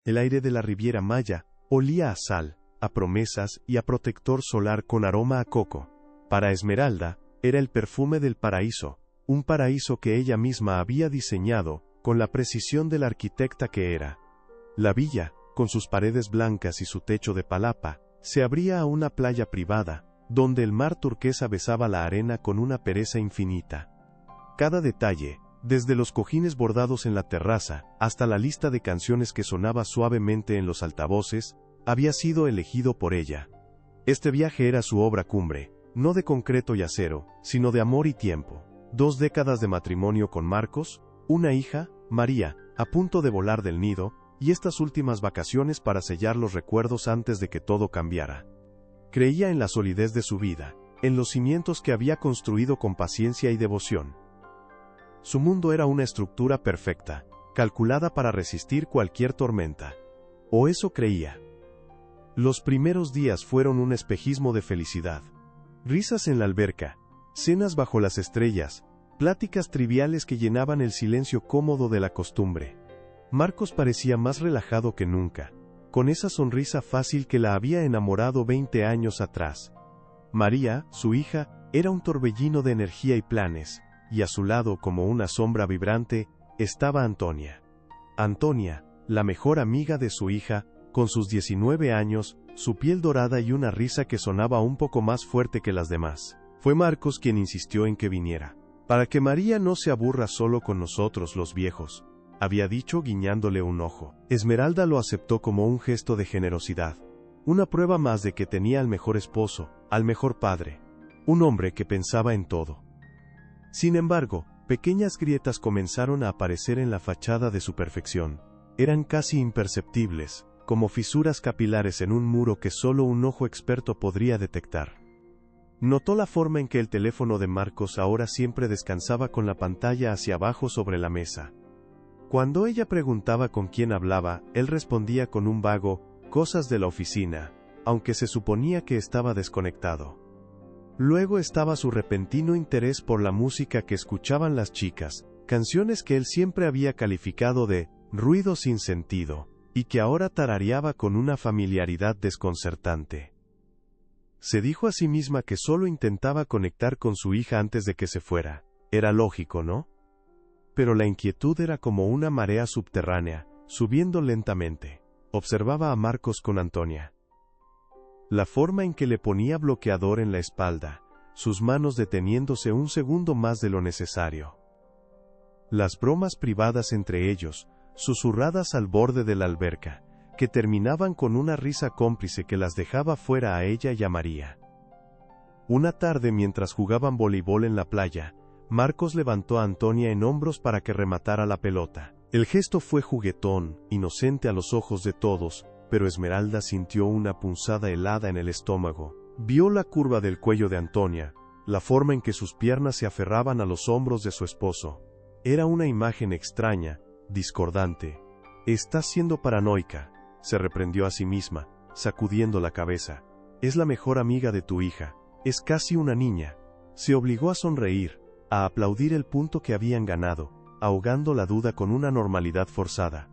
El aire de la Riviera Maya olía a sal, a promesas y a protector solar con aroma a coco. Para Esmeralda, era el perfume del paraíso, un paraíso que ella misma había diseñado, con la precisión de la arquitecta que era. La villa, con sus paredes blancas y su techo de palapa, se abría a una playa privada, donde el mar turquesa besaba la arena con una pereza infinita. Cada detalle, desde los cojines bordados en la terraza, hasta la lista de canciones que sonaba suavemente en los altavoces, había sido elegido por ella. Este viaje era su obra cumbre, no de concreto y acero, sino de amor y tiempo. 2 décadas de matrimonio con Marcos, una hija, María, a punto de volar del nido, y estas últimas vacaciones para sellar los recuerdos antes de que todo cambiara. Creía en la solidez de su vida, en los cimientos que había construido con paciencia y devoción. Su mundo era una estructura perfecta, calculada para resistir cualquier tormenta. O eso creía. Los primeros días fueron un espejismo de felicidad. Risas en la alberca, cenas bajo las estrellas, pláticas triviales que llenaban el silencio cómodo de la costumbre. Marcos parecía más relajado que nunca, con esa sonrisa fácil que la había enamorado 20 años atrás. María, su hija, era un torbellino de energía y planes, y a su lado, como una sombra vibrante, estaba Antonia. Antonia, la mejor amiga de su hija, con sus 19 años, su piel dorada y una risa que sonaba un poco más fuerte que las demás. Fue Marcos quien insistió en que viniera. Para que María no se aburra solo con nosotros los viejos, había dicho guiñándole un ojo. Esmeralda lo aceptó como un gesto de generosidad. Una prueba más de que tenía al mejor esposo, al mejor padre. Un hombre que pensaba en todo. Sin embargo, pequeñas grietas comenzaron a aparecer en la fachada de su perfección. Eran casi imperceptibles, como fisuras capilares en un muro que solo un ojo experto podría detectar. Notó la forma en que el teléfono de Marcos ahora siempre descansaba con la pantalla hacia abajo sobre la mesa. Cuando ella preguntaba con quién hablaba, él respondía con un vago, cosas de la oficina, aunque se suponía que estaba desconectado. Luego estaba su repentino interés por la música que escuchaban las chicas, canciones que él siempre había calificado de ruido sin sentido, y que ahora tarareaba con una familiaridad desconcertante. Se dijo a sí misma que solo intentaba conectar con su hija antes de que se fuera. Era lógico, ¿no? Pero la inquietud era como una marea subterránea, subiendo lentamente. Observaba a Marcos con Antonia. La forma en que le ponía bloqueador en la espalda, sus manos deteniéndose un segundo más de lo necesario. Las bromas privadas entre ellos, susurradas al borde de la alberca, que terminaban con una risa cómplice que las dejaba fuera a ella y a María. Una tarde mientras jugaban voleibol en la playa, Marcos levantó a Antonia en hombros para que rematara la pelota. El gesto fue juguetón, inocente a los ojos de todos, pero Esmeralda sintió una punzada helada en el estómago. Vio la curva del cuello de Antonia, la forma en que sus piernas se aferraban a los hombros de su esposo. Era una imagen extraña, discordante. «Estás siendo paranoica», se reprendió a sí misma, sacudiendo la cabeza. «Es la mejor amiga de tu hija. Es casi una niña». Se obligó a sonreír, a aplaudir el punto que habían ganado, ahogando la duda con una normalidad forzada.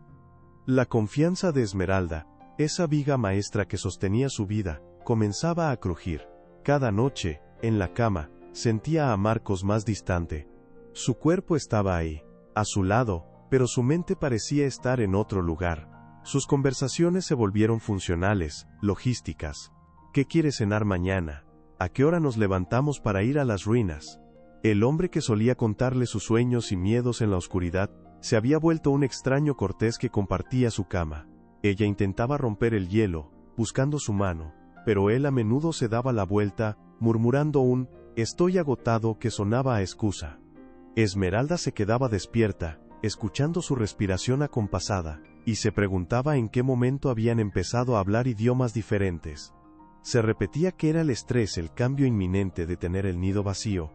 La confianza de Esmeralda, esa viga maestra que sostenía su vida, comenzaba a crujir. Cada noche, en la cama, sentía a Marcos más distante. Su cuerpo estaba ahí, a su lado, pero su mente parecía estar en otro lugar. Sus conversaciones se volvieron funcionales, logísticas. ¿Qué quieres cenar mañana? ¿A qué hora nos levantamos para ir a las ruinas? El hombre que solía contarle sus sueños y miedos en la oscuridad, se había vuelto un extraño cortés que compartía su cama. Ella intentaba romper el hielo, buscando su mano, pero él a menudo se daba la vuelta, murmurando un «estoy agotado» que sonaba a excusa. Esmeralda se quedaba despierta, escuchando su respiración acompasada, y se preguntaba en qué momento habían empezado a hablar idiomas diferentes. Se repetía que era el estrés, el cambio inminente de tener el nido vacío.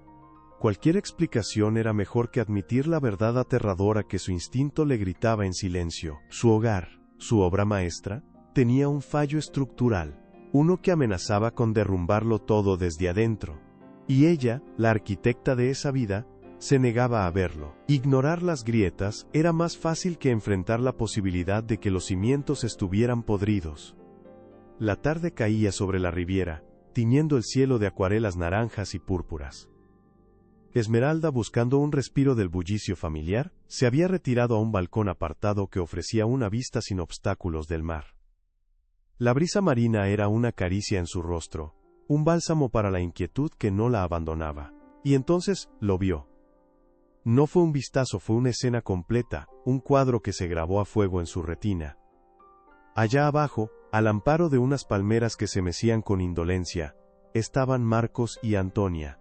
Cualquier explicación era mejor que admitir la verdad aterradora que su instinto le gritaba en silencio. Su hogar, su obra maestra, tenía un fallo estructural, uno que amenazaba con derrumbarlo todo desde adentro. Y ella, la arquitecta de esa vida, se negaba a verlo. Ignorar las grietas era más fácil que enfrentar la posibilidad de que los cimientos estuvieran podridos. La tarde caía sobre la riviera, tiñendo el cielo de acuarelas naranjas y púrpuras. Esmeralda, buscando un respiro del bullicio familiar, se había retirado a un balcón apartado que ofrecía una vista sin obstáculos del mar. La brisa marina era una caricia en su rostro, un bálsamo para la inquietud que no la abandonaba. Y entonces lo vio. No fue un vistazo, fue una escena completa, un cuadro que se grabó a fuego en su retina. Allá abajo, al amparo de unas palmeras que se mecían con indolencia, estaban Marcos y Antonia.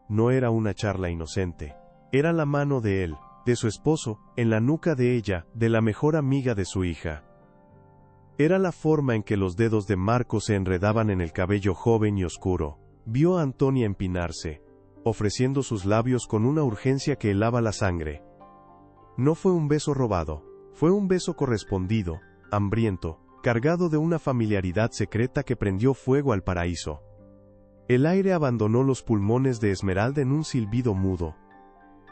No era una charla inocente, era la mano de él, de su esposo, en la nuca de ella, de la mejor amiga de su hija. Era la forma en que los dedos de Marcos se enredaban en el cabello joven y oscuro. Vio a Antonia empinarse, ofreciendo sus labios con una urgencia que helaba la sangre. No fue un beso robado, fue un beso correspondido, hambriento, cargado de una familiaridad secreta que prendió fuego al paraíso. El aire abandonó los pulmones de Esmeralda en un silbido mudo.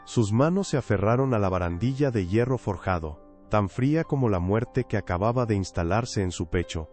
Sus manos se aferraron a la barandilla de hierro forjado, tan fría como la muerte que acababa de instalarse en su pecho.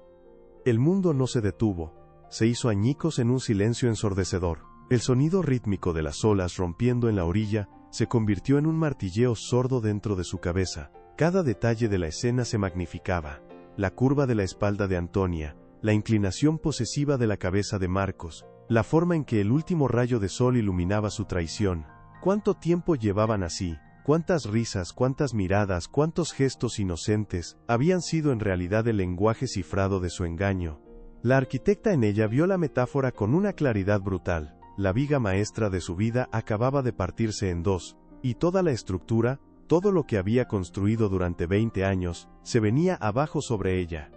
El mundo no se detuvo, se hizo añicos en un silencio ensordecedor. El sonido rítmico de las olas rompiendo en la orilla se convirtió en un martilleo sordo dentro de su cabeza. Cada detalle de la escena se magnificaba. La curva de la espalda de Antonia, la inclinación posesiva de la cabeza de Marcos, la forma en que el último rayo de sol iluminaba su traición. ¿Cuánto tiempo llevaban así? ¿Cuántas risas, cuántas miradas, cuántos gestos inocentes habían sido en realidad el lenguaje cifrado de su engaño? La arquitecta en ella vio la metáfora con una claridad brutal. La viga maestra de su vida acababa de partirse en dos, y toda la estructura, todo lo que había construido durante 20 años, se venía abajo sobre ella.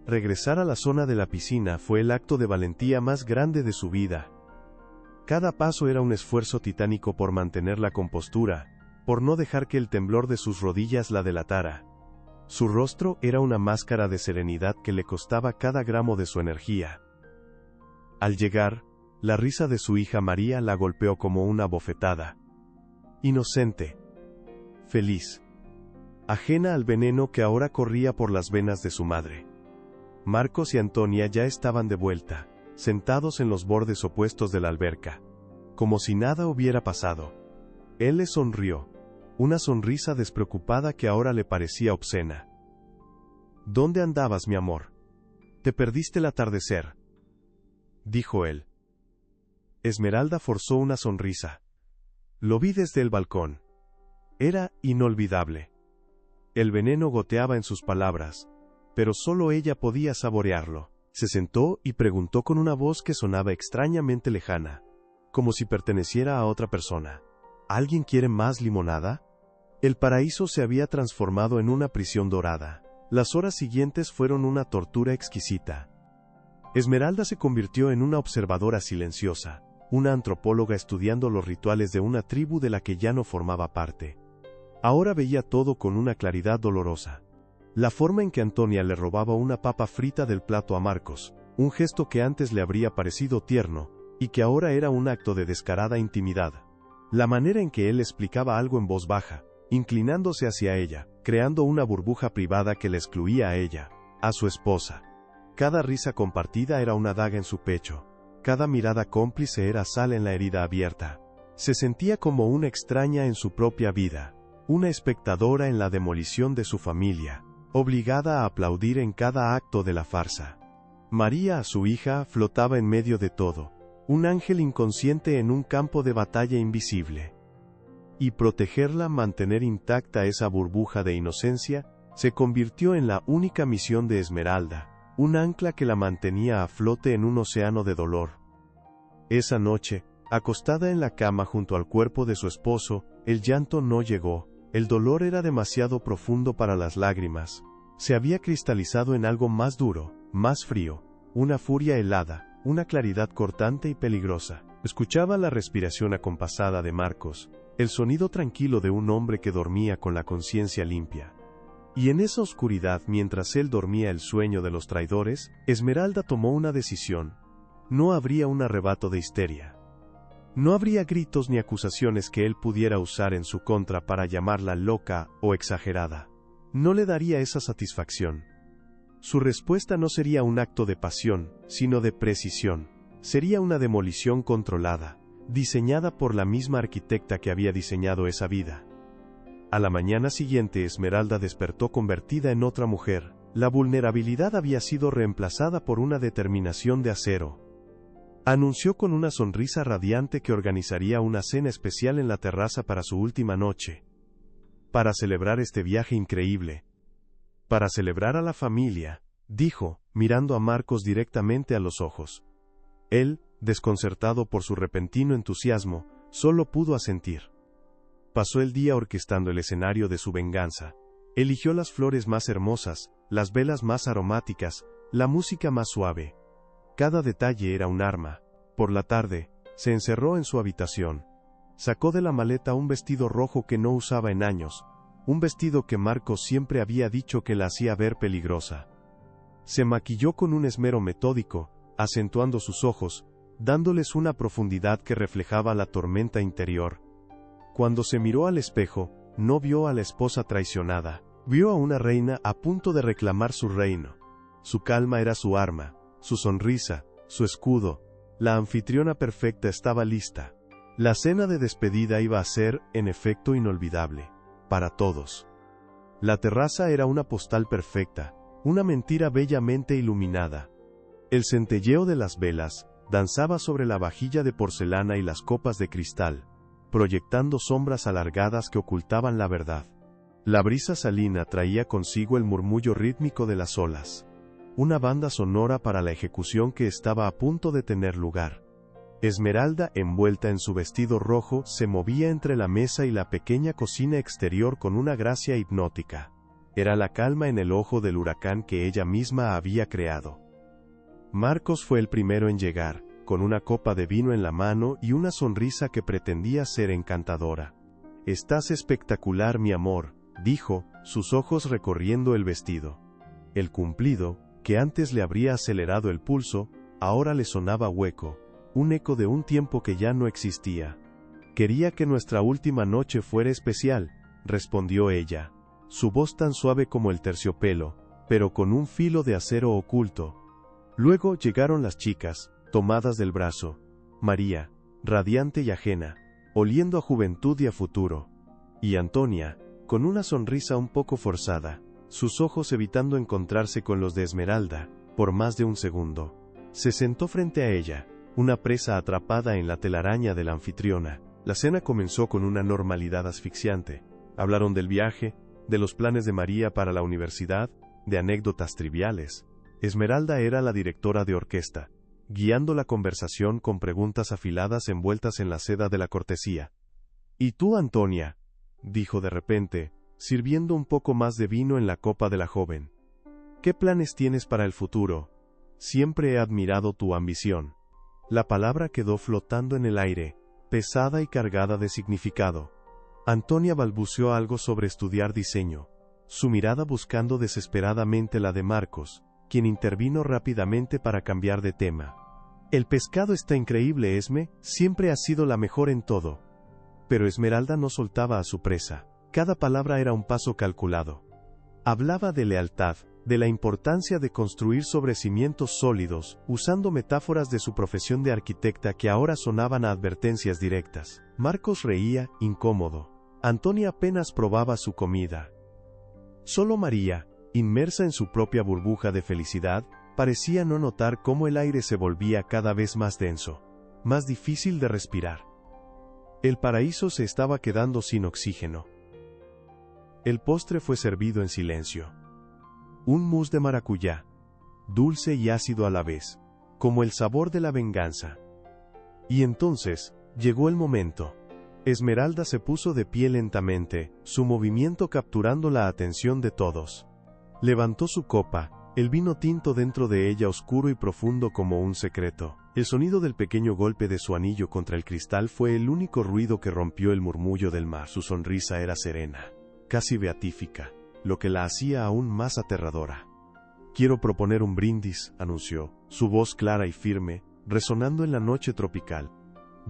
Regresar a la zona de la piscina fue el acto de valentía más grande de su vida. Cada paso era un esfuerzo titánico por mantener la compostura, por no dejar que el temblor de sus rodillas la delatara. Su rostro era una máscara de serenidad que le costaba cada gramo de su energía. Al llegar, la risa de su hija María la golpeó como una bofetada. Inocente. Feliz. Ajena al veneno que ahora corría por las venas de su madre. Marcos y Antonia ya estaban de vuelta, sentados en los bordes opuestos de la alberca, como si nada hubiera pasado. Él le sonrió, una sonrisa despreocupada que ahora le parecía obscena. ¿Dónde andabas, mi amor? Te perdiste el atardecer, dijo él. Esmeralda forzó una sonrisa. Lo vi desde el balcón. Era inolvidable. El veneno goteaba en sus palabras, pero solo ella podía saborearlo. Se sentó y preguntó con una voz que sonaba extrañamente lejana, como si perteneciera a otra persona. ¿Alguien quiere más limonada? El paraíso se había transformado en una prisión dorada. Las horas siguientes fueron una tortura exquisita. Esmeralda se convirtió en una observadora silenciosa, una antropóloga estudiando los rituales de una tribu de la que ya no formaba parte. Ahora veía todo con una claridad dolorosa. La forma en que Antonia le robaba una papa frita del plato a Marcos, un gesto que antes le habría parecido tierno, y que ahora era un acto de descarada intimidad. La manera en que él explicaba algo en voz baja, inclinándose hacia ella, creando una burbuja privada que le excluía a ella, a su esposa. Cada risa compartida era una daga en su pecho. Cada mirada cómplice era sal en la herida abierta. Se sentía como una extraña en su propia vida, una espectadora en la demolición de su familia, obligada a aplaudir en cada acto de la farsa. María, su hija, flotaba en medio de todo, un ángel inconsciente en un campo de batalla invisible. Y protegerla, mantener intacta esa burbuja de inocencia, se convirtió en la única misión de Esmeralda, un ancla que la mantenía a flote en un océano de dolor. Esa noche, acostada en la cama junto al cuerpo de su esposo, el llanto no llegó, el dolor era demasiado profundo para las lágrimas. Se había cristalizado en algo más duro, más frío, una furia helada, una claridad cortante y peligrosa. Escuchaba la respiración acompasada de Marcos, el sonido tranquilo de un hombre que dormía con la conciencia limpia. Y en esa oscuridad, mientras él dormía el sueño de los traidores, Esmeralda tomó una decisión. No habría un arrebato de histeria. No habría gritos ni acusaciones que él pudiera usar en su contra para llamarla loca o exagerada. No le daría esa satisfacción. Su respuesta no sería un acto de pasión, sino de precisión. Sería una demolición controlada, diseñada por la misma arquitecta que había diseñado esa vida. A la mañana siguiente Esmeralda despertó convertida en otra mujer. La vulnerabilidad había sido reemplazada por una determinación de acero. Anunció con una sonrisa radiante que organizaría una cena especial en la terraza para su última noche. Para celebrar este viaje increíble. Para celebrar a la familia, dijo, mirando a Marcos directamente a los ojos. Él, desconcertado por su repentino entusiasmo, solo pudo asentir. Pasó el día orquestando el escenario de su venganza. Eligió las flores más hermosas, las velas más aromáticas, la música más suave. Cada detalle era un arma. Por la tarde, se encerró en su habitación. Sacó de la maleta un vestido rojo que no usaba en años, un vestido que Marcos siempre había dicho que la hacía ver peligrosa. Se maquilló con un esmero metódico, acentuando sus ojos, dándoles una profundidad que reflejaba la tormenta interior. Cuando se miró al espejo, no vio a la esposa traicionada, vio a una reina a punto de reclamar su reino. Su calma era su arma, su sonrisa, su escudo. La anfitriona perfecta estaba lista. La cena de despedida iba a ser, en efecto, inolvidable. Para todos. La terraza era una postal perfecta, una mentira bellamente iluminada. El centelleo de las velas danzaba sobre la vajilla de porcelana y las copas de cristal, proyectando sombras alargadas que ocultaban la verdad. La brisa salina traía consigo el murmullo rítmico de las olas. Una banda sonora para la ejecución que estaba a punto de tener lugar. Esmeralda, envuelta en su vestido rojo, se movía entre la mesa y la pequeña cocina exterior con una gracia hipnótica. Era la calma en el ojo del huracán que ella misma había creado. Marcos fue el primero en llegar, con una copa de vino en la mano y una sonrisa que pretendía ser encantadora. «Estás espectacular, mi amor», dijo, sus ojos recorriendo el vestido. El cumplido, que antes le habría acelerado el pulso, ahora le sonaba hueco, un eco de un tiempo que ya no existía. «Quería que nuestra última noche fuera especial», respondió ella, su voz tan suave como el terciopelo, pero con un filo de acero oculto. Luego llegaron las chicas, tomadas del brazo. María, radiante y ajena, oliendo a juventud y a futuro. Y Antonia, con una sonrisa un poco forzada, sus ojos evitando encontrarse con los de Esmeralda, por más de un segundo. Se sentó frente a ella, una presa atrapada en la telaraña de la anfitriona. La cena comenzó con una normalidad asfixiante. Hablaron del viaje, de los planes de María para la universidad, de anécdotas triviales. Esmeralda era la directora de orquesta, guiando la conversación con preguntas afiladas envueltas en la seda de la cortesía. «¿Y tú, Antonia?», dijo de repente, sirviendo un poco más de vino en la copa de la joven. «¿Qué planes tienes para el futuro? Siempre he admirado tu ambición». La palabra quedó flotando en el aire, pesada y cargada de significado. Antonia balbuceó algo sobre estudiar diseño, su mirada buscando desesperadamente la de Marcos, quien intervino rápidamente para cambiar de tema. «El pescado está increíble, Esme, siempre has sido la mejor en todo». Pero Esmeralda no soltaba a su presa. Cada palabra era un paso calculado. Hablaba de lealtad, de la importancia de construir sobre cimientos sólidos, usando metáforas de su profesión de arquitecta que ahora sonaban a advertencias directas. Marcos reía, incómodo. Antonia apenas probaba su comida. Solo María, inmersa en su propia burbuja de felicidad, parecía no notar cómo el aire se volvía cada vez más denso, más difícil de respirar. El paraíso se estaba quedando sin oxígeno. El postre fue servido en silencio. Un mousse de maracuyá, dulce y ácido a la vez, como el sabor de la venganza. Y entonces, llegó el momento. Esmeralda se puso de pie lentamente, su movimiento capturando la atención de todos. Levantó su copa, el vino tinto dentro de ella oscuro y profundo como un secreto. El sonido del pequeño golpe de su anillo contra el cristal fue el único ruido que rompió el murmullo del mar. Su sonrisa era serena, casi beatífica, lo que la hacía aún más aterradora. «Quiero proponer un brindis», anunció, su voz clara y firme, resonando en la noche tropical.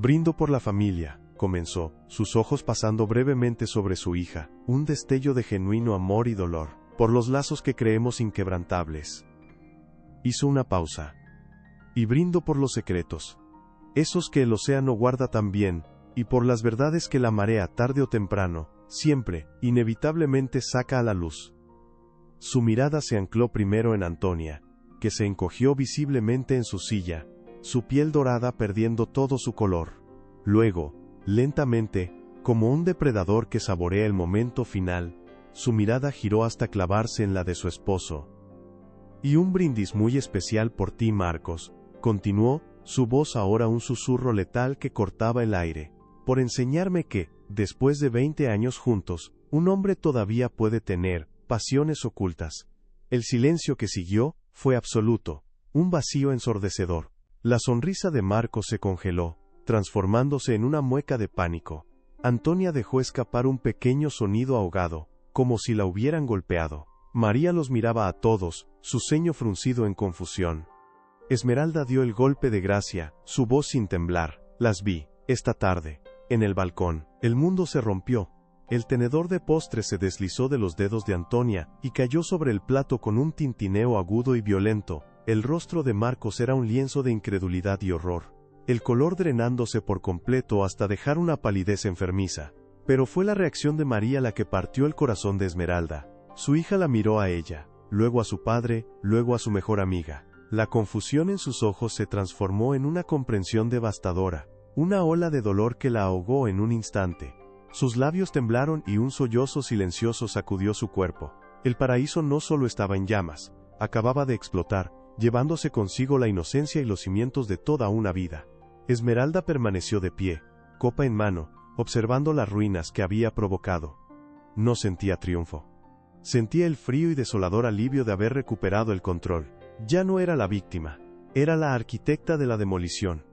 Brindo por la familia, comenzó, sus ojos pasando brevemente sobre su hija, un destello de genuino amor y dolor, por los lazos que creemos inquebrantables. Hizo una pausa. Y brindo por los secretos, esos que el océano guarda tan bien, y por las verdades que la marea tarde o temprano, siempre, inevitablemente saca a la luz. Su mirada se ancló primero en Antonia, que se encogió visiblemente en su silla, su piel dorada perdiendo todo su color. Luego, lentamente, como un depredador que saborea el momento final, su mirada giró hasta clavarse en la de su esposo. Y un brindis muy especial por ti, Marcos, continuó, su voz ahora un susurro letal que cortaba el aire, por enseñarme que, después de 20 años juntos, un hombre todavía puede tener pasiones ocultas. El silencio que siguió fue absoluto, un vacío ensordecedor. La sonrisa de Marcos se congeló, transformándose en una mueca de pánico. Antonia dejó escapar un pequeño sonido ahogado, como si la hubieran golpeado. María los miraba a todos, su ceño fruncido en confusión. Esmeralda dio el golpe de gracia, su voz sin temblar. Las vi, esta tarde, en el balcón. El mundo se rompió. El tenedor de postre se deslizó de los dedos de Antonia, y cayó sobre el plato con un tintineo agudo y violento. El rostro de Marcos era un lienzo de incredulidad y horror, el color drenándose por completo hasta dejar una palidez enfermiza. Pero fue la reacción de María la que partió el corazón de Esmeralda. Su hija la miró a ella, luego a su padre, luego a su mejor amiga. La confusión en sus ojos se transformó en una comprensión devastadora, una ola de dolor que la ahogó en un instante. Sus labios temblaron y un sollozo silencioso sacudió su cuerpo. El paraíso no solo estaba en llamas, acababa de explotar, llevándose consigo la inocencia y los cimientos de toda una vida. Esmeralda permaneció de pie, copa en mano, observando las ruinas que había provocado. No sentía triunfo. Sentía el frío y desolador alivio de haber recuperado el control. Ya no era la víctima, era la arquitecta de la demolición.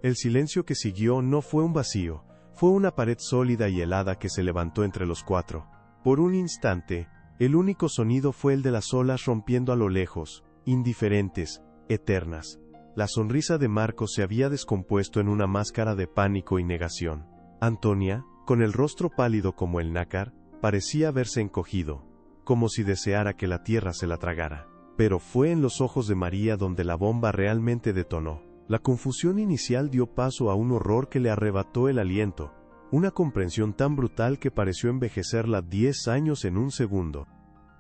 El silencio que siguió no fue un vacío, fue una pared sólida y helada que se levantó entre los cuatro. Por un instante, el único sonido fue el de las olas rompiendo a lo lejos, indiferentes, eternas. La sonrisa de Marcos se había descompuesto en una máscara de pánico y negación. Antonia, con el rostro pálido como el nácar, parecía haberse encogido, como si deseara que la tierra se la tragara. Pero fue en los ojos de María donde la bomba realmente detonó. La confusión inicial dio paso a un horror que le arrebató el aliento, una comprensión tan brutal que pareció envejecerla 10 años en un segundo.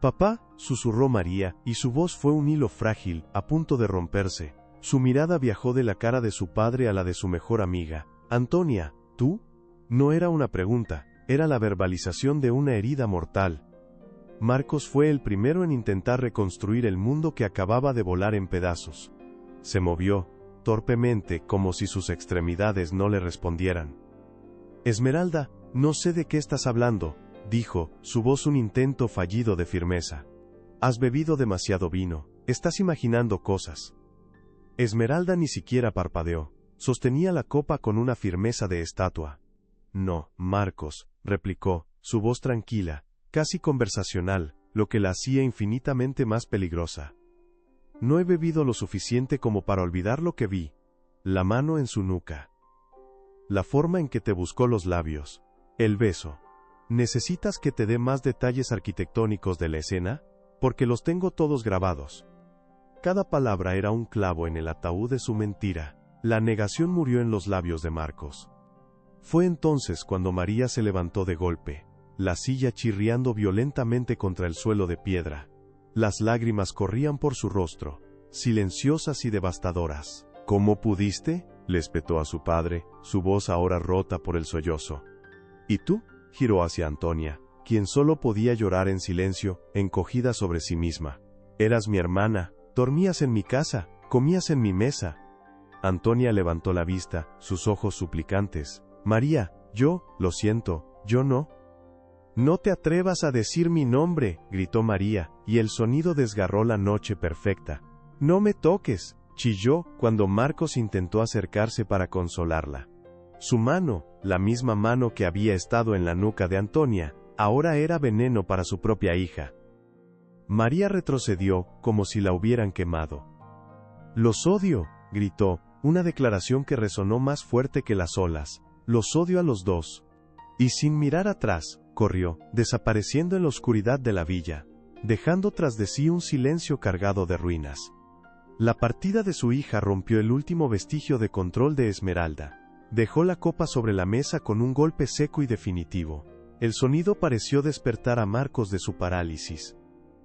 «Papá», susurró María, y su voz fue un hilo frágil, a punto de romperse. Su mirada viajó de la cara de su padre a la de su mejor amiga. «Antonia, ¿tú?». No era una pregunta, era la verbalización de una herida mortal. Marcos fue el primero en intentar reconstruir el mundo que acababa de volar en pedazos. Se movió, torpemente, como si sus extremidades no le respondieran. «Esmeralda, no sé de qué estás hablando», dijo, su voz un intento fallido de firmeza. «Has bebido demasiado vino, estás imaginando cosas». Esmeralda ni siquiera parpadeó, sostenía la copa con una firmeza de estatua. «No, Marcos», replicó, su voz tranquila, casi conversacional, lo que la hacía infinitamente más peligrosa. «No he bebido lo suficiente como para olvidar lo que vi. La mano en su nuca. La forma en que te buscó los labios. El beso. ¿Necesitas que te dé más detalles arquitectónicos de la escena? Porque los tengo todos grabados». Cada palabra era un clavo en el ataúd de su mentira. La negación murió en los labios de Marcos. Fue entonces cuando María se levantó de golpe, la silla chirriando violentamente contra el suelo de piedra. Las lágrimas corrían por su rostro, silenciosas y devastadoras. «¿Cómo pudiste?», le espetó a su padre, su voz ahora rota por el sollozo. «¿Y tú?», giró hacia Antonia, quien solo podía llorar en silencio, encogida sobre sí misma. «Eras mi hermana, dormías en mi casa, comías en mi mesa». Antonia levantó la vista, sus ojos suplicantes. «María, lo siento, yo no». «No te atrevas a decir mi nombre», gritó María, y el sonido desgarró la noche perfecta. «No me toques», chilló, cuando Marcos intentó acercarse para consolarla. Su mano, la misma mano que había estado en la nuca de Antonia, ahora era veneno para su propia hija. María retrocedió, como si la hubieran quemado. «Los odio», gritó, una declaración que resonó más fuerte que las olas. Los odio a los dos. Y sin mirar atrás, corrió, desapareciendo en la oscuridad de la villa, dejando tras de sí un silencio cargado de ruinas. La partida de su hija rompió el último vestigio de control de Esmeralda. Dejó la copa sobre la mesa con un golpe seco y definitivo. El sonido pareció despertar a Marcos de su parálisis.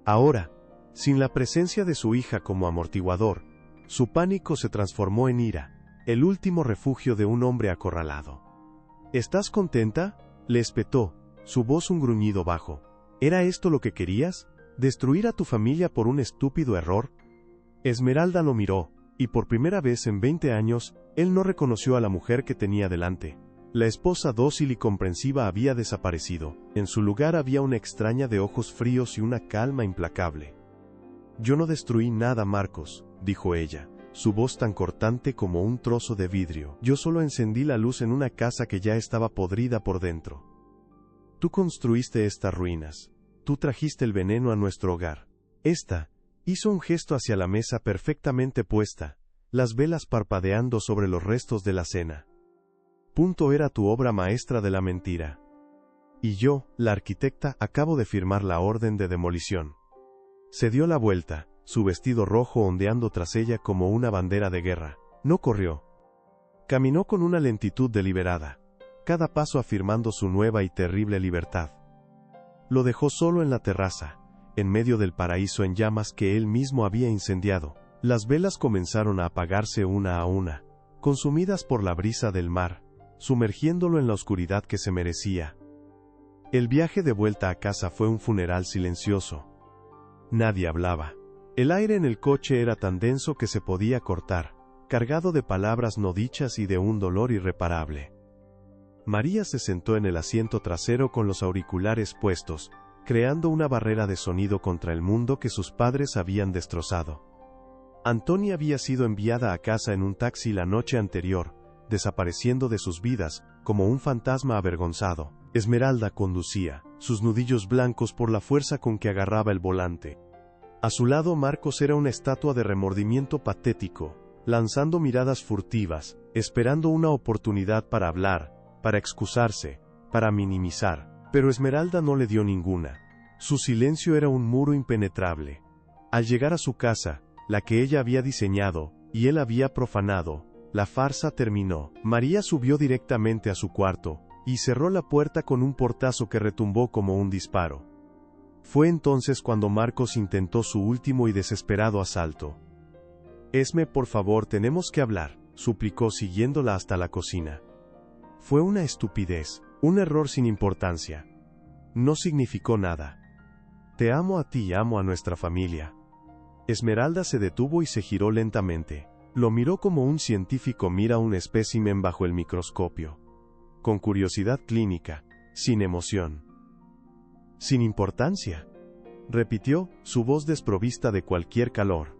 Ahora, sin la presencia de su hija como amortiguador, su pánico se transformó en ira, el último refugio de un hombre acorralado. ¿Estás contenta?, le espetó, su voz un gruñido bajo. ¿Era esto lo que querías? ¿Destruir a tu familia por un estúpido error? Esmeralda lo miró, y por primera vez en 20 años, él no reconoció a la mujer que tenía delante. La esposa dócil y comprensiva había desaparecido. En su lugar había una extraña de ojos fríos y una calma implacable. «Yo no destruí nada, Marcos», dijo ella, su voz tan cortante como un trozo de vidrio. «Yo solo encendí la luz en una casa que ya estaba podrida por dentro. Tú construiste estas ruinas. Tú trajiste el veneno a nuestro hogar». Esta hizo un gesto hacia la mesa perfectamente puesta, las velas parpadeando sobre los restos de la cena. Era tu obra maestra de la mentira. Y yo, la arquitecta, acabo de firmar la orden de demolición. Se dio la vuelta, su vestido rojo ondeando tras ella como una bandera de guerra. No corrió. Caminó con una lentitud deliberada, cada paso afirmando su nueva y terrible libertad. Lo dejó solo en la terraza, en medio del paraíso en llamas que él mismo había incendiado. Las velas comenzaron a apagarse una a una, consumidas por la brisa del mar, sumergiéndolo en la oscuridad que se merecía. El viaje de vuelta a casa fue un funeral silencioso. Nadie hablaba. El aire en el coche era tan denso que se podía cortar, cargado de palabras no dichas y de un dolor irreparable. María se sentó en el asiento trasero con los auriculares puestos, creando una barrera de sonido contra el mundo que sus padres habían destrozado. Antonia había sido enviada a casa en un taxi la noche anterior, desapareciendo de sus vidas, como un fantasma avergonzado. Esmeralda conducía, sus nudillos blancos por la fuerza con que agarraba el volante. A su lado Marcos era una estatua de remordimiento patético, lanzando miradas furtivas, esperando una oportunidad para hablar, para excusarse, para minimizar, pero Esmeralda no le dio ninguna. Su silencio era un muro impenetrable. Al llegar a su casa, la que ella había diseñado, y él había profanado, la farsa terminó. María subió directamente a su cuarto, y cerró la puerta con un portazo que retumbó como un disparo. Fue entonces cuando Marcos intentó su último y desesperado asalto. «Esme, por favor, tenemos que hablar», suplicó siguiéndola hasta la cocina. Fue una estupidez, un error sin importancia. No significó nada. Te amo a ti y amo a nuestra familia. Esmeralda se detuvo y se giró lentamente. Lo miró como un científico mira un espécimen bajo el microscopio. Con curiosidad clínica, sin emoción. Sin importancia, repitió, su voz desprovista de cualquier calor.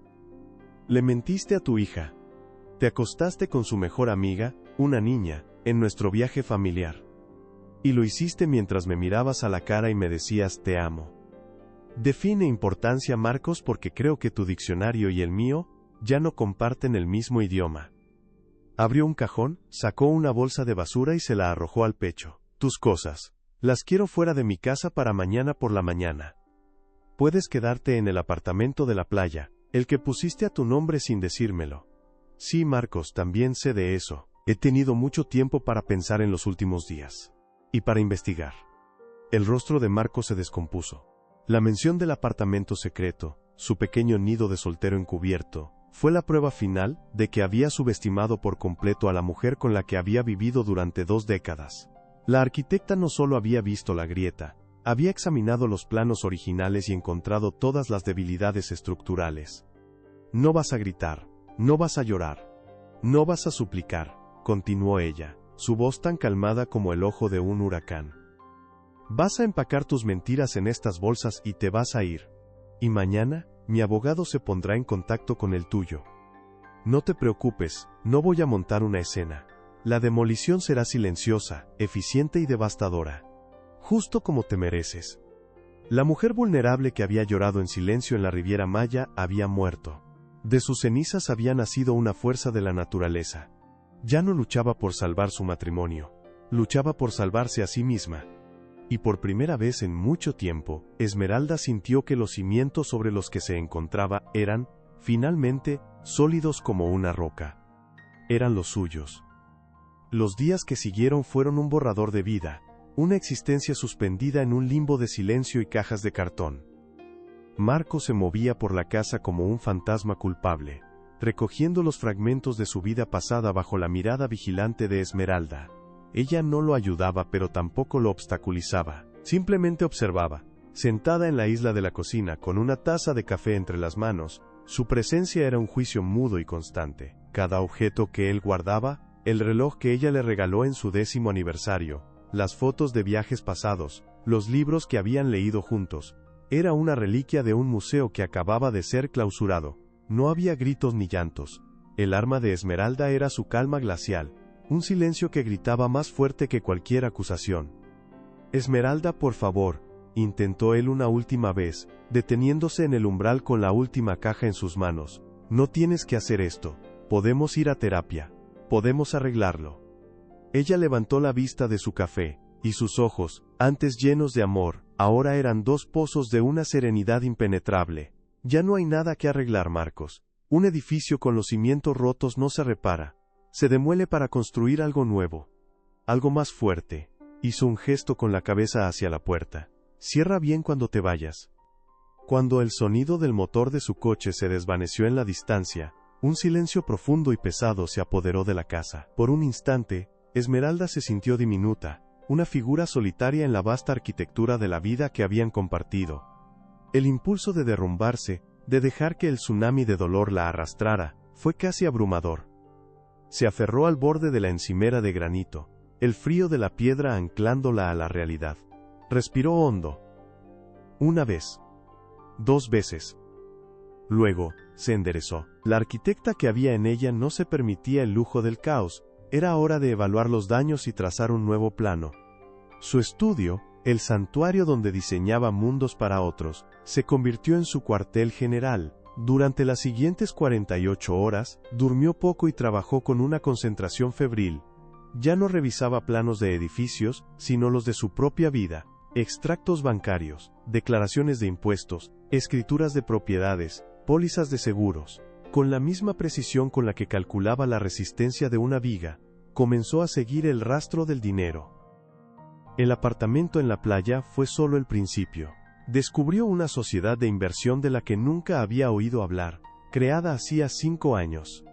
Le mentiste a tu hija. Te acostaste con su mejor amiga, una niña, en nuestro viaje familiar. Y lo hiciste mientras me mirabas a la cara y me decías te amo. Define importancia, Marcos, porque creo que tu diccionario y el mío ya no comparten el mismo idioma. Abrió un cajón, sacó una bolsa de basura y se la arrojó al pecho. Tus cosas. Las quiero fuera de mi casa para mañana por la mañana. Puedes quedarte en el apartamento de la playa, el que pusiste a tu nombre sin decírmelo. Sí, Marcos, también sé de eso. He tenido mucho tiempo para pensar en los últimos días. Y para investigar. El rostro de Marcos se descompuso. La mención del apartamento secreto, su pequeño nido de soltero encubierto, fue la prueba final de que había subestimado por completo a la mujer con la que había vivido durante 2 décadas. La arquitecta no solo había visto la grieta, había examinado los planos originales y encontrado todas las debilidades estructurales. No vas a gritar, no vas a llorar, no vas a suplicar, continuó ella, su voz tan calmada como el ojo de un huracán. Vas a empacar tus mentiras en estas bolsas y te vas a ir. Y mañana, mi abogado se pondrá en contacto con el tuyo. No te preocupes, no voy a montar una escena. La demolición será silenciosa, eficiente y devastadora. Justo como te mereces. La mujer vulnerable que había llorado en silencio en la Riviera Maya había muerto. De sus cenizas había nacido una fuerza de la naturaleza. Ya no luchaba por salvar su matrimonio, luchaba por salvarse a sí misma. Y por primera vez en mucho tiempo, Esmeralda sintió que los cimientos sobre los que se encontraba eran, finalmente, sólidos como una roca. Eran los suyos. Los días que siguieron fueron un borrador de vida, una existencia suspendida en un limbo de silencio y cajas de cartón. Marco se movía por la casa como un fantasma culpable, recogiendo los fragmentos de su vida pasada bajo la mirada vigilante de Esmeralda. Ella no lo ayudaba pero tampoco lo obstaculizaba, simplemente observaba. Sentada en la isla de la cocina con una taza de café entre las manos, su presencia era un juicio mudo y constante. Cada objeto que él guardaba, el reloj que ella le regaló en su 10º aniversario, las fotos de viajes pasados, los libros que habían leído juntos, era una reliquia de un museo que acababa de ser clausurado. No había gritos ni llantos. El arma de Esmeralda era su calma glacial, un silencio que gritaba más fuerte que cualquier acusación. Esmeralda, por favor, intentó él una última vez, deteniéndose en el umbral con la última caja en sus manos. No tienes que hacer esto. Podemos ir a terapia. Podemos arreglarlo. Ella levantó la vista de su café, y sus ojos, antes llenos de amor, ahora eran dos pozos de una serenidad impenetrable. Ya no hay nada que arreglar, Marcos. Un edificio con los cimientos rotos no se repara. Se demuele para construir algo nuevo. Algo más fuerte. Hizo un gesto con la cabeza hacia la puerta. Cierra bien cuando te vayas. Cuando el sonido del motor de su coche se desvaneció en la distancia, un silencio profundo y pesado se apoderó de la casa. Por un instante, Esmeralda se sintió diminuta, una figura solitaria en la vasta arquitectura de la vida que habían compartido. El impulso de derrumbarse, de dejar que el tsunami de dolor la arrastrara, fue casi abrumador. Se aferró al borde de la encimera de granito, el frío de la piedra anclándola a la realidad. Respiró hondo. Una vez. 2 veces. Luego, se enderezó. La arquitecta que había en ella no se permitía el lujo del caos. Era hora de evaluar los daños y trazar un nuevo plano. Su estudio, el santuario donde diseñaba mundos para otros, se convirtió en su cuartel general. Durante las siguientes 48 horas, durmió poco y trabajó con una concentración febril. Ya no revisaba planos de edificios, sino los de su propia vida, extractos bancarios, declaraciones de impuestos, escrituras de propiedades, pólizas de seguros. Con la misma precisión con la que calculaba la resistencia de una viga, comenzó a seguir el rastro del dinero. El apartamento en la playa fue solo el principio. Descubrió una sociedad de inversión de la que nunca había oído hablar, creada hacía 5 años.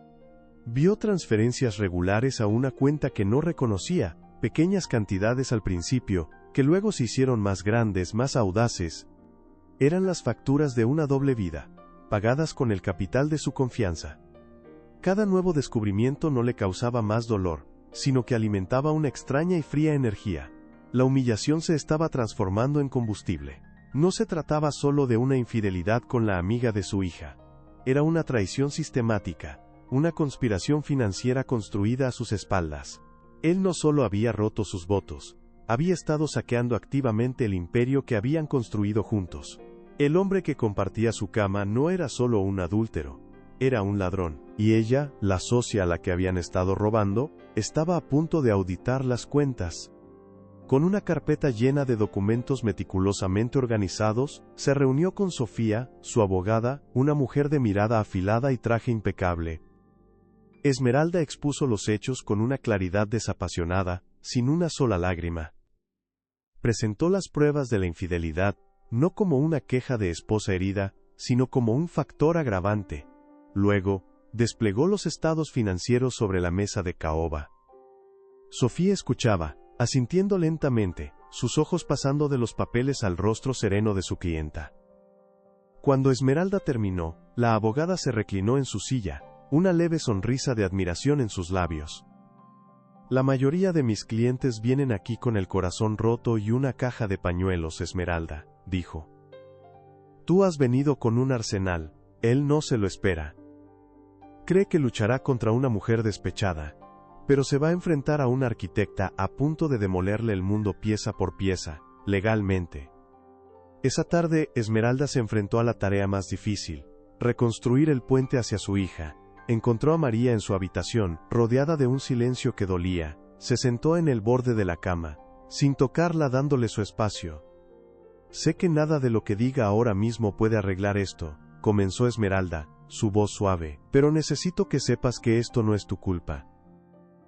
Vio transferencias regulares a una cuenta que no reconocía, pequeñas cantidades al principio, que luego se hicieron más grandes, más audaces. Eran las facturas de una doble vida, pagadas con el capital de su confianza. Cada nuevo descubrimiento no le causaba más dolor, sino que alimentaba una extraña y fría energía. La humillación se estaba transformando en combustible. No se trataba solo de una infidelidad con la amiga de su hija. Era una traición sistemática, una conspiración financiera construida a sus espaldas. Él no solo había roto sus votos, había estado saqueando activamente el imperio que habían construido juntos. El hombre que compartía su cama no era solo un adúltero, era un ladrón, y ella, la socia a la que habían estado robando, estaba a punto de auditar las cuentas. Con una carpeta llena de documentos meticulosamente organizados, se reunió con Sofía, su abogada, una mujer de mirada afilada y traje impecable. Esmeralda expuso los hechos con una claridad desapasionada, sin una sola lágrima. Presentó las pruebas de la infidelidad, no como una queja de esposa herida, sino como un factor agravante. Luego, desplegó los estados financieros sobre la mesa de caoba. Sofía escuchaba, asintiendo lentamente, sus ojos pasando de los papeles al rostro sereno de su clienta. Cuando Esmeralda terminó, la abogada se reclinó en su silla, una leve sonrisa de admiración en sus labios. La mayoría de mis clientes vienen aquí con el corazón roto y una caja de pañuelos, Esmeralda, dijo. Tú has venido con un arsenal, él no se lo espera. Cree que luchará contra una mujer despechada, pero se va a enfrentar a una arquitecta a punto de demolerle el mundo pieza por pieza, legalmente. Esa tarde, Esmeralda se enfrentó a la tarea más difícil, reconstruir el puente hacia su hija. Encontró a María en su habitación, rodeada de un silencio que dolía. Se sentó en el borde de la cama, sin tocarla, dándole su espacio. «Sé que nada de lo que diga ahora mismo puede arreglar esto», comenzó Esmeralda, su voz suave, «pero necesito que sepas que esto no es tu culpa.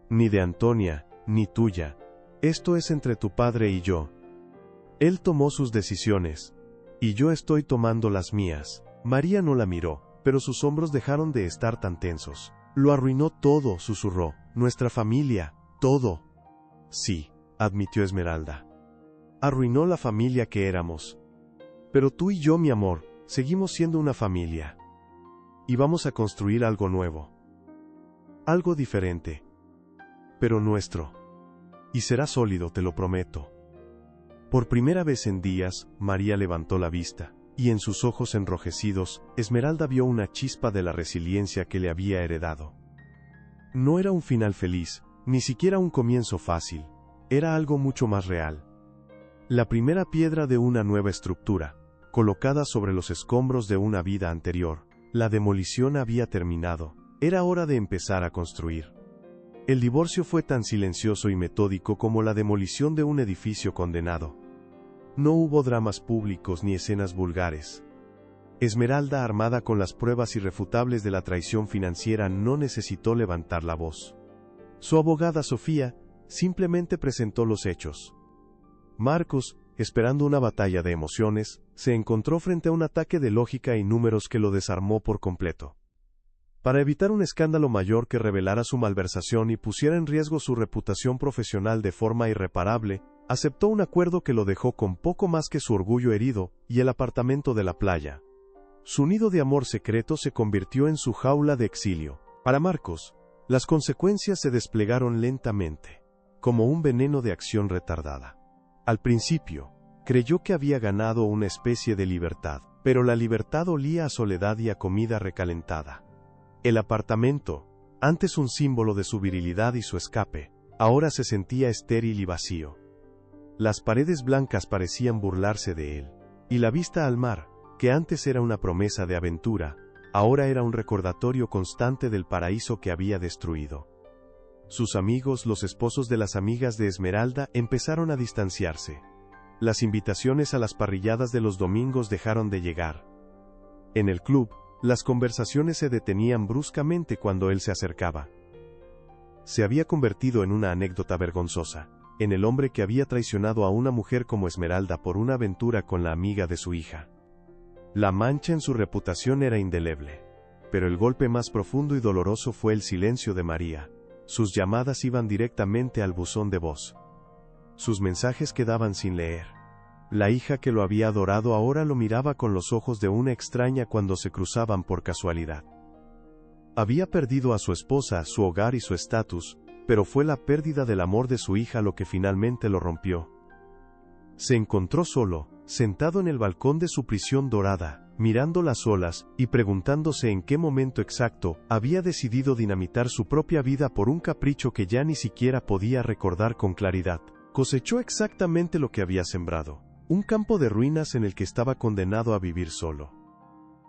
Ni de Antonia, ni tuya. Esto es entre tu padre y yo. Él tomó sus decisiones, y yo estoy tomando las mías». María no la miró, pero sus hombros dejaron de estar tan tensos. «Lo arruinó todo», susurró, «nuestra familia, todo». «Sí», admitió Esmeralda. «Arruinó la familia que éramos. Pero tú y yo, mi amor, seguimos siendo una familia. Y vamos a construir algo nuevo. Algo diferente. Pero nuestro. Y será sólido, te lo prometo». Por primera vez en días, María levantó la vista, y en sus ojos enrojecidos, Esmeralda vio una chispa de la resiliencia que le había heredado. No era un final feliz, ni siquiera un comienzo fácil. Era algo mucho más real. La primera piedra de una nueva estructura, colocada sobre los escombros de una vida anterior. La demolición había terminado. Era hora de empezar a construir. El divorcio fue tan silencioso y metódico como la demolición de un edificio condenado. No hubo dramas públicos ni escenas vulgares. Esmeralda, armada con las pruebas irrefutables de la traición financiera, no necesitó levantar la voz. Su abogada Sofía simplemente presentó los hechos. Marcos, esperando una batalla de emociones, se encontró frente a un ataque de lógica y números que lo desarmó por completo. Para evitar un escándalo mayor que revelara su malversación y pusiera en riesgo su reputación profesional de forma irreparable, aceptó un acuerdo que lo dejó con poco más que su orgullo herido y el apartamento de la playa. Su nido de amor secreto se convirtió en su jaula de exilio. Para Marcos, las consecuencias se desplegaron lentamente, como un veneno de acción retardada. Al principio, creyó que había ganado una especie de libertad, pero la libertad olía a soledad y a comida recalentada. El apartamento, antes un símbolo de su virilidad y su escape, ahora se sentía estéril y vacío. Las paredes blancas parecían burlarse de él, y la vista al mar, que antes era una promesa de aventura, ahora era un recordatorio constante del paraíso que había destruido. Sus amigos, los esposos de las amigas de Esmeralda, empezaron a distanciarse. Las invitaciones a las parrilladas de los domingos dejaron de llegar. En el club, las conversaciones se detenían bruscamente cuando él se acercaba. Se había convertido en una anécdota vergonzosa, en el hombre que había traicionado a una mujer como Esmeralda por una aventura con la amiga de su hija. La mancha en su reputación era indeleble. Pero el golpe más profundo y doloroso fue el silencio de María. Sus llamadas iban directamente al buzón de voz. Sus mensajes quedaban sin leer. La hija que lo había adorado ahora lo miraba con los ojos de una extraña cuando se cruzaban por casualidad. Había perdido a su esposa, su hogar y su estatus, pero fue la pérdida del amor de su hija lo que finalmente lo rompió. Se encontró solo, sentado en el balcón de su prisión dorada, mirando las olas, y preguntándose en qué momento exacto había decidido dinamitar su propia vida por un capricho que ya ni siquiera podía recordar con claridad. Cosechó exactamente lo que había sembrado, un campo de ruinas en el que estaba condenado a vivir solo.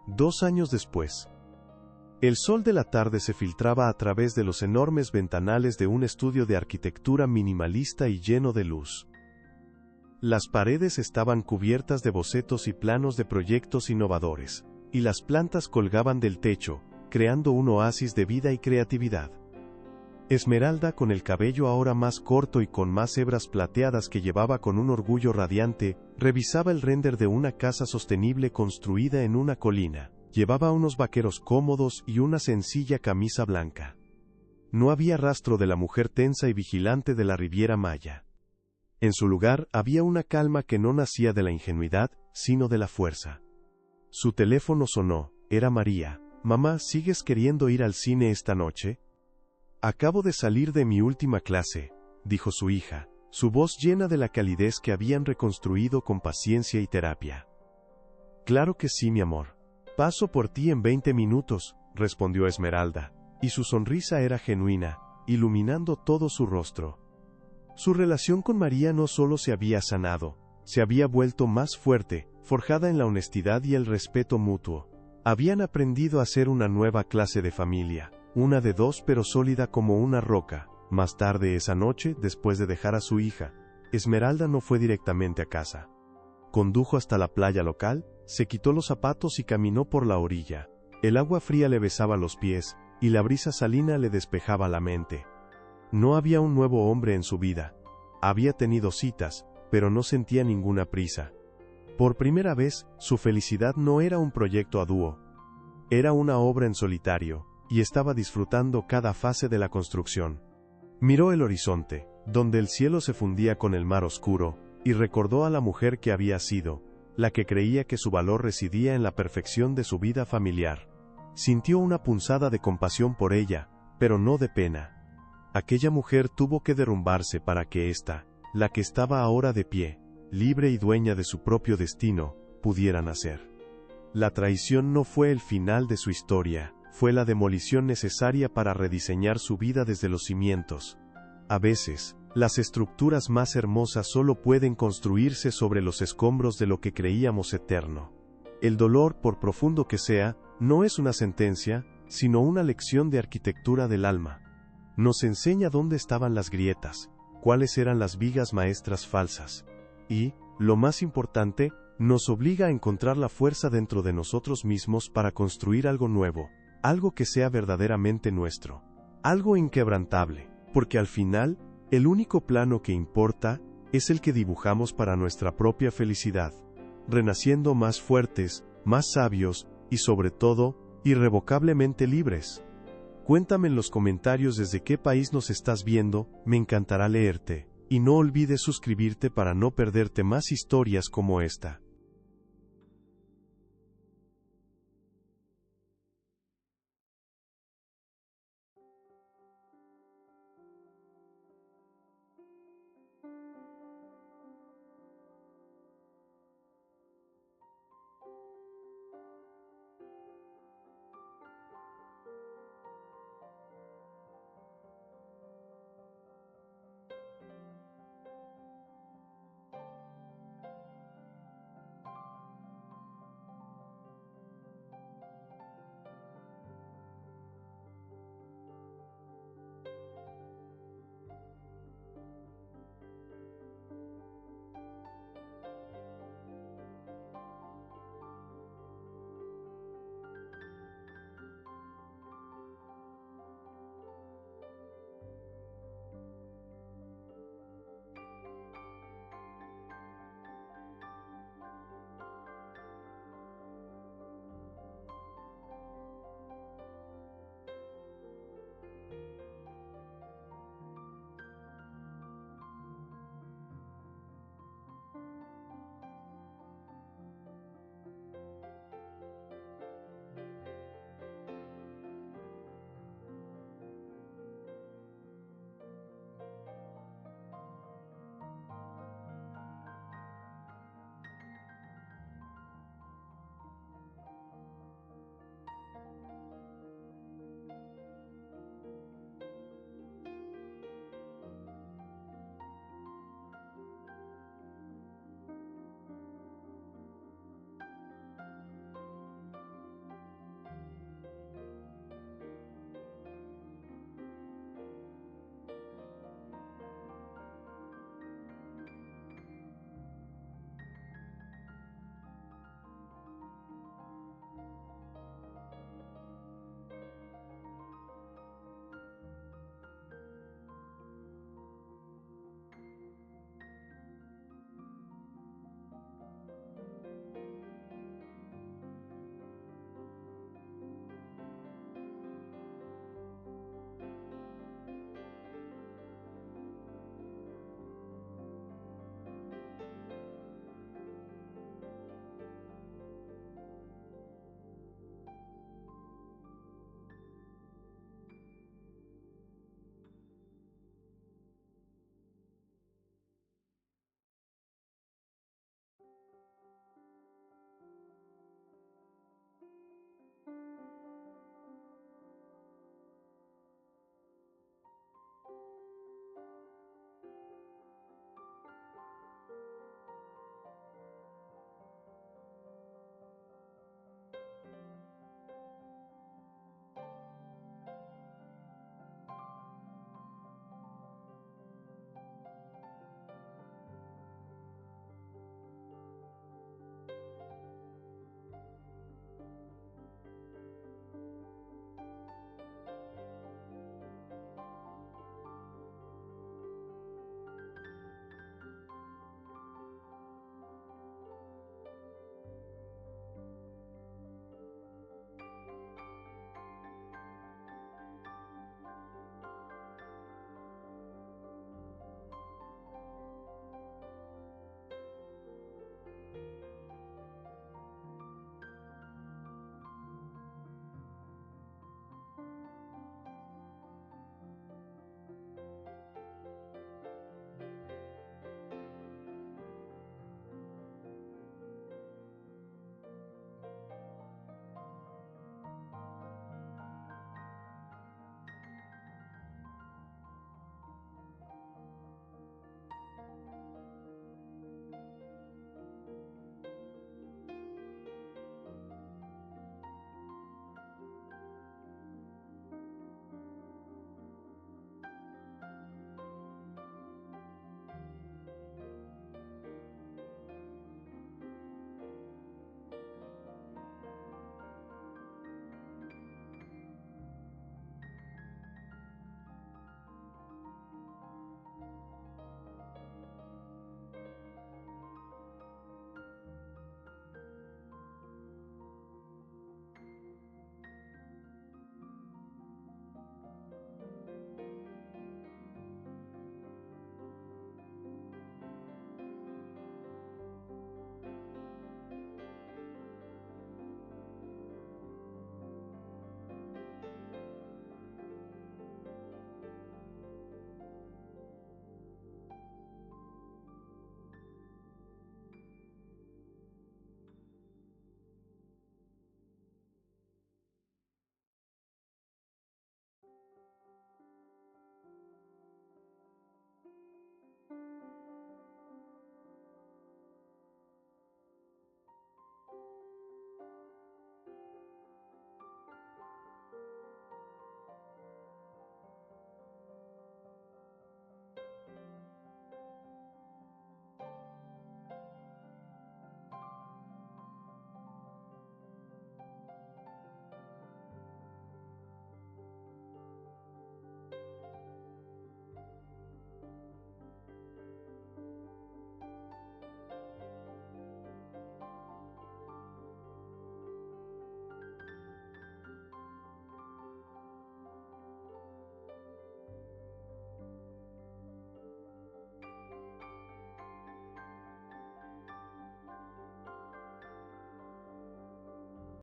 2 años después, el sol de la tarde se filtraba a través de los enormes ventanales de un estudio de arquitectura minimalista y lleno de luz. Las paredes estaban cubiertas de bocetos y planos de proyectos innovadores, y las plantas colgaban del techo, creando un oasis de vida y creatividad. Esmeralda, con el cabello ahora más corto y con más hebras plateadas que llevaba con un orgullo radiante, revisaba el render de una casa sostenible construida en una colina. Llevaba unos vaqueros cómodos y una sencilla camisa blanca. No había rastro de la mujer tensa y vigilante de la Riviera Maya. En su lugar había una calma que no nacía de la ingenuidad, sino de la fuerza. Su teléfono sonó. Era María. «Mamá, ¿sigues queriendo ir al cine esta noche?» «Acabo de salir de mi última clase», dijo su hija, su voz llena de la calidez que habían reconstruido con paciencia y terapia. «Claro que sí, mi amor. Paso por ti en 20 minutos», respondió Esmeralda, y su sonrisa era genuina, iluminando todo su rostro. Su relación con María no solo se había sanado, se había vuelto más fuerte, forjada en la honestidad y el respeto mutuo. Habían aprendido a ser una nueva clase de familia, una de dos pero sólida como una roca. Más tarde esa noche, después de dejar a su hija, Esmeralda no fue directamente a casa. Condujo hasta la playa local, se quitó los zapatos y caminó por la orilla. El agua fría le besaba los pies, y la brisa salina le despejaba la mente. No había un nuevo hombre en su vida. Había tenido citas, pero no sentía ninguna prisa. Por primera vez, su felicidad no era un proyecto a dúo. Era una obra en solitario, y estaba disfrutando cada fase de la construcción. Miró el horizonte, donde el cielo se fundía con el mar oscuro, y recordó a la mujer que había sido, la que creía que su valor residía en la perfección de su vida familiar. Sintió una punzada de compasión por ella, pero no de pena. Aquella mujer tuvo que derrumbarse para que ésta, la que estaba ahora de pie, libre y dueña de su propio destino, pudiera nacer. La traición no fue el final de su historia, fue la demolición necesaria para rediseñar su vida desde los cimientos. A veces, las estructuras más hermosas solo pueden construirse sobre los escombros de lo que creíamos eterno. El dolor, por profundo que sea, no es una sentencia, sino una lección de arquitectura del alma. Nos enseña dónde estaban las grietas, cuáles eran las vigas maestras falsas. Y, lo más importante, nos obliga a encontrar la fuerza dentro de nosotros mismos para construir algo nuevo, algo que sea verdaderamente nuestro, algo inquebrantable, porque al final, el único plano que importa es el que dibujamos para nuestra propia felicidad, renaciendo más fuertes, más sabios y sobre todo, irrevocablemente libres. Cuéntame en los comentarios desde qué país nos estás viendo, me encantará leerte, y no olvides suscribirte para no perderte más historias como esta.